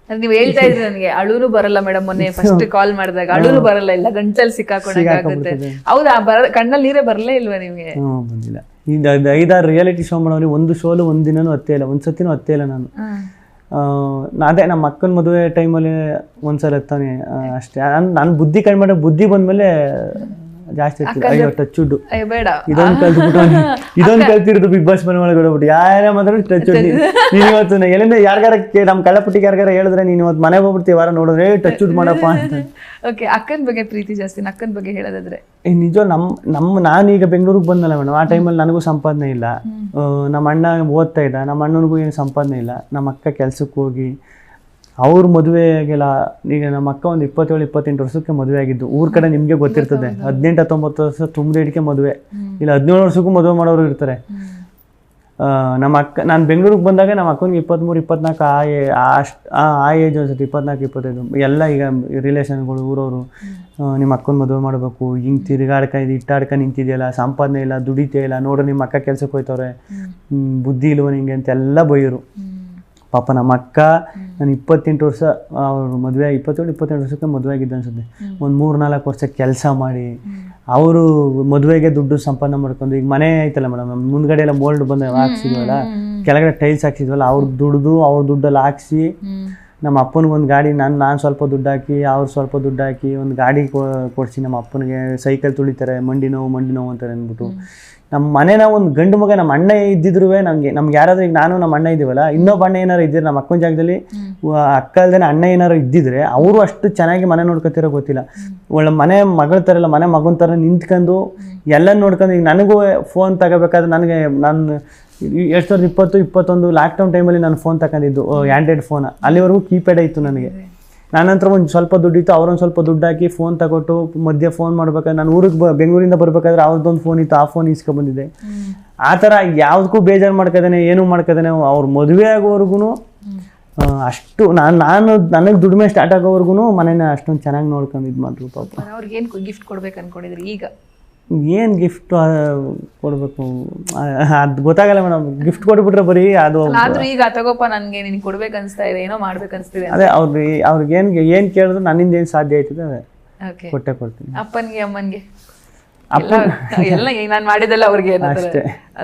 ನೀವ್ ಹೇಳ್ತಾ ಇದ್ರಿ ನನಗೆ ಅಳುನು ಬರಲ್ಲ ಮೇಡಮ್, ಮೊನ್ನೆ ಫಸ್ಟ್ ಕಾಲ್ ಮಾಡಿದಾಗ ಅಳುನು ಬರಲ್ಲ, ಇಲ್ಲ ಗಂಟಲ್ಲಿ ಸಿಕ್ಕಾಕೊಂಡಾಗುತ್ತೆ. ಹೌದಾ? ಕಣ್ಣಲ್ಲಿ ನೀರೇ ಬರಲೇ ಇಲ್ವಾ ನಿಮ್ಗೆ? ಬಂದಿಲ್ಲ. ಈಗ 5-6 ರಿಯಾಲಿಟಿ ಶೋ ಮಾಡೋಲಿ, ಒಂದು ಶೋಲು ಒಂದಿನೂ ಹತ್ತೇ ಇಲ್ಲ, ಒಂದ್ಸತಿನೂ ಹತ್ತೇ ಇಲ್ಲ ನಾನು. ಅದೇ ನಮ್ಮ ಅಕ್ಕನ ಮದುವೆ ಟೈಮಲ್ಲಿ ಒಂದ್ಸಲ ಹತ್ತಾನೆ ಅಷ್ಟೇ. ನಾನು ಬುದ್ಧಿ ಕಡಿಮೆ ಮಾಡೋ, ಬುದ್ಧಿ ಬಂದ್ಮೇಲೆ ಜಾಸ್ತಿ ಅಯ್ಯೋ ಟಚ್ ಉಡ್ಡು ಬೇಡ ಇದೊಂದು ಕಲ್ತ್ಬಿಟ್ಟು ಇದೊಂದು ಕಲ್ತಿರೋದು ಬಿಗ್ ಬಾಸ್ ಮನೆ ಒಳಗಡೆ ಹೋಗ್ಬಿಟ್ಟು ಯಾರೇ ಮಾತಾಡೋ ಟಚ್ ಉಡ್. ನೀನು ಇವತ್ತು ಎಲ್ಲಿಂದ ಯಾರಿಗಾರ ನಮ್ಮ ಕಳ್ಳಪಟ್ಟಿಗೆ ಯಾರಿಗಾರ ಹೇಳಿದ್ರೆ ನೀನು ಇವತ್ತು ಮನೆಗೆ ಹೋಗ್ಬಿಡ್ತೀವಿ ವಾರ ನೋಡಿದ್ರೆ ಟಚ್ ಉಡ್ ಮಾಡಪ್ಪ ಅಂತ. ಓಕೆ, ಅಕ್ಕನ ಬಗ್ಗೆ ಪ್ರೀತಿ ಜಾಸ್ತಿ, ಅಕ್ಕನ ಬಗ್ಗೆ ಹೇಳೋದಾದ್ರೆ ನಿಜ ನಾನೀಗ ಬೆಂಗಳೂರಿಗೆ ಬಂದಲ್ಲ ಮೇಡಮ್, ಆ ಟೈಮಲ್ಲಿ ನನಗೂ ಸಂಪಾದನೆ ಇಲ್ಲ, ನಮ್ಮ ಅಣ್ಣ ಓದ್ತಾ ಇದ್ದ, ನಮ್ಮ ಅಣ್ಣನಿಗೂ ಏನು ಸಂಪಾದನೆ ಇಲ್ಲ, ನಮ್ಮ ಅಕ್ಕ ಕೆಲ್ಸಕ್ಕೆ ಹೋಗಿ ಅವ್ರ ಮದುವೆಗೆಲ್ಲ. ಈಗ ನಮ್ಮ ಅಕ್ಕ ಒಂದು 27-28 ವರ್ಷಕ್ಕೆ ಮದುವೆ ಆಗಿದ್ದು. ಊರ ಕಡೆ ನಿಮಗೆ ಗೊತ್ತಿರ್ತದೆ, 18-19 ವರ್ಷ ತುಂಬಿಡಿಕೆ ಮದುವೆ, ಇಲ್ಲ 17 ವರ್ಷಕ್ಕೂ ಮದುವೆ ಮಾಡೋರು ಇರ್ತಾರೆ. ನಮ್ಮ ಅಕ್ಕ, ನಾನು ಬೆಂಗಳೂರಿಗೆ ಬಂದಾಗ ನಮ್ಮ ಅಕ್ಕನಿಗೆ 23-24 ಆ ಏಜ್ ಅನ್ಸುತ್ತೆ, 24-25 ಎಲ್ಲ. ಈಗ ರಿಲೇಷನ್ಗಳು ಊರವರು ನಿಮ್ಮ ಅಕ್ಕನ ಮದುವೆ ಮಾಡಬೇಕು, ಹಿಂಗೆ ಇಟ್ಟಾಡ್ಕ ನಿಂತಿದೆಯಲ್ಲ, ಸಂಪಾದನೆ ಇಲ್ಲ, ದುಡಿತೇ ಇಲ್ಲ, ನೋಡ್ರಿ ನಿಮ್ಮ ಅಕ್ಕ ಕೆಲ್ಸಕ್ಕೆ ಹೋಯ್ತವ್ರೆ, ಬುದ್ಧಿ ಇಲ್ವ ನಿಂಗೆ ಅಂತೆಲ್ಲ ಬೈಯೋರು. ಪಾಪ ನಮ್ಮ ಅಕ್ಕ ನಾನು 28 ವರ್ಷ ಅವ್ರ ಮದುವೆ 27-28 ವರ್ಷಕ್ಕೆ ಮದುವೆ ಆಗಿದ್ದ ಅನ್ಸುತ್ತೆ. ಒಂದು 3-4 ವರ್ಷ ಕೆಲಸ ಮಾಡಿ ಅವರು ಮದುವೆಗೆ ದುಡ್ಡು ಸಂಪಾದನೆ ಮಾಡ್ಕೊಂಡು, ಈಗ ಮನೆ ಐತಲ್ಲ ಮೇಡಮ್, ಮುಂದ್ಗಡೆ ಎಲ್ಲ ಮೋಲ್ಡ್ ಬಂದು ಹಾಕ್ಸಿದ್ವಲ್ಲ, ಕೆಳಗಡೆ ಟೈಲ್ಸ್ ಹಾಕ್ಸಿದ್ವಲ್ಲ, ಅವ್ರ ದುಡ್ಡಲ್ಲಿ ಹಾಕ್ಸಿ ನಮ್ಮ ಅಪ್ಪನಿಗೊಂದು ಗಾಡಿ, ನಾನು ಸ್ವಲ್ಪ ದುಡ್ಡು ಹಾಕಿ, ಅವ್ರು ಸ್ವಲ್ಪ ದುಡ್ಡು ಹಾಕಿ ಒಂದು ಗಾಡಿ ಕೊಡಿಸಿ ನಮ್ಮ ಅಪ್ಪನಿಗೆ. ಸೈಕಲ್ ತುಳಿತಾರೆ, ಮಂಡಿ ನೋವು ಅಂತಾರೆ ಅಂದ್ಬಿಟ್ಟು. ನಮ್ಮ ಮನೇನ ಒಂದು ಗಂಡು ಮಗ ನಮ್ಮ ಅಣ್ಣ ಇದ್ದಿದ್ರು ನಮ್ಗೆ ಯಾರಾದ್ರೂ, ಈಗ ನಾನು ನಮ್ಮ ಅಣ್ಣ ಇದ್ದೀವಲ್ಲ, ಇನ್ನೊಬ್ಬ ಅಣ್ಣ ಏನಾರು ಇದ್ದಿದ್ರೆ, ನಮ್ಮ ಅಕ್ಕನ ಜಾಗದಲ್ಲಿ ಅಕ್ಕ ಅಲ್ದೇನೆ ಅಣ್ಣ ಏನಾರು ಇದ್ದಿದ್ರೆ ಅವರು ಅಷ್ಟು ಚೆನ್ನಾಗಿ ಮನೆ ನೋಡ್ಕೊತಿರೋ ಗೊತ್ತಿಲ್ಲ. ಒಳ್ಳೆ ಮನೆ ಮಗಳ ಥರ ಇಲ್ಲ, ಮನೆ ಮಗನ ಥರ ನಿಂತ್ಕೊಂಡು ಎಲ್ಲ ನೋಡ್ಕೊಂಡು. ಈಗ ನನಗೂ ಫೋನ್ ತಗೋಬೇಕಾದ್ರೆ ನಾನು 2020-21 ಲಾಕ್ಡೌನ್ ಟೈಮಲ್ಲಿ ನಾನು ಫೋನ್ ತಗೊಂಡಿದ್ದು, ಆ್ಯಂಡ್ರಾಯ್ಡ್ ಫೋನ್. ಅಲ್ಲಿವರೆಗೂ ಕೀಪ್ಯಾಡ್ ಇತ್ತು ನನಗೆ. ನಾನಂತರ ಒಂದು ಸ್ವಲ್ಪ ದುಡ್ಡಿತ್ತು, ಅವ್ರೊಂದು ಸ್ವಲ್ಪ ದುಡ್ಡು ಹಾಕಿ ಫೋನ್ ತಗೊಟ್ಟು ಮಧ್ಯೆ ಫೋನ್ ಮಾಡ್ಬೇಕಾದ್ರೆ, ನಾನು ಬೆಂಗಳೂರಿಂದ ಬರ್ಬೇಕಾದ್ರೆ ಅವ್ರದ್ದೊಂದು ಫೋನ್ ಇತ್ತು, ಆ ಫೋನ್ ಇಸ್ಕೊಬಂದಿದ್ದೆ. ಆ ಥರ ಯಾವುದಕ್ಕೂ ಬೇಜಾರು ಮಾಡ್ಕೋದೇನೆ, ಏನೂ ಮಾಡ್ಕೋದೇನೆ ಅವ್ರ ಮದುವೆ ಆಗೋವರೆಗೂ ಅಷ್ಟು ನನಗೆ ದುಡಿಮೆ ಸ್ಟಾರ್ಟ್ ಆಗೋವರೆಗೂ ಮನೇನ ಅಷ್ಟೊಂದು ಚೆನ್ನಾಗಿ ನೋಡ್ಕೊಂಡು ಇದು ಮಾಡ್ರು. ಪಾಪ ಅವ್ರಿಗೆ ಏನು ಗಿಫ್ಟ್ ಕೊಡ್ಬೇಕು ಅನ್ಕೊಂಡಿದ್ರಿ? ಈಗ ಏನು ಗಿಫ್ಟ್ ಕೊಡ್ಬೇಕು ಅದು ಗೊತ್ತಾಗಲ್ಲ ಮೇಡಮ್. ಗಿಫ್ಟ್ ಕೊಟ್ಬಿಟ್ರೆ ಬರೀ ಅದು. ಆದ್ರೂ ಈಗ ತಗೋಪ ನನಗೆ ನಿನಗೆ ಕೊಡ್ಬೇಕು ಅನ್ಸ್ತಾ ಇದೆ, ಏನೋ ಮಾಡ್ಬೇಕು ಅನ್ಸ್ತಿದೆ. ಅದೇ ಅವ್ರಿಗೆ ಏನು ಕೇಳಿದ್ರು ನನ್ನಿಂದ ಏನು ಸಾಧ್ಯ ಆಯ್ತದೆ ಅದೇ ಕೊಟ್ಟೆ ಕೊಡ್ತೀನಿ. ಅಪ್ಪನಿಗೆ ಅಮ್ಮನಿಗೆ ಎಲ್ಲ ನಾನು ಮಾಡಿದೆಲ್ಲ ಅವ್ರಿಗೆ ಅಷ್ಟೇ ಅಲ್ವಾ?